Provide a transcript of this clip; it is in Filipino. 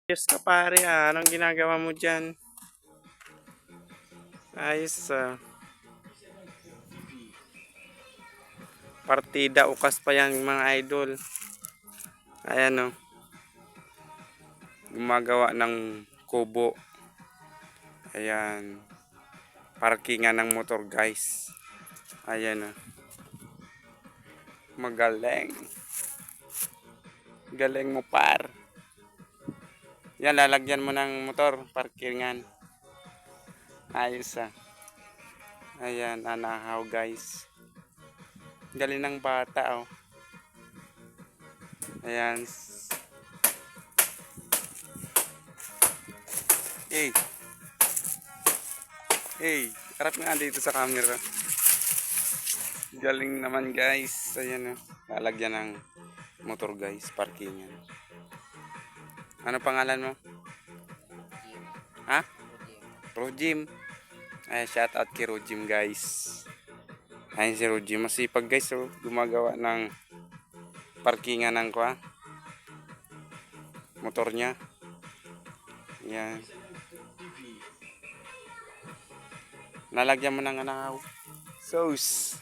Diyos ka pare anong ginagawa mo dyan? Ayos partida ukas pa yan mga idol. Ayan gumagawa ng kubo. Ayan, parkingan ng motor guys. Ayan magaling. Galing mo par. Yan, lalagyan mo ng motor, parkingan. Ayos Ayan, anahaw guys. Galing ng bata Ayan. Harap nga dito sa camera. Galing naman guys. Ayan lalagyan ng motor guys, parkingan. Ano pangalan mo? Ha? Rojim. Ay, shout out kay Rojim guys. Ayun si Rojim, masipag guys gumagawa ng parkingan ng motor niya. Yan. Nalagyan mo ng sauce.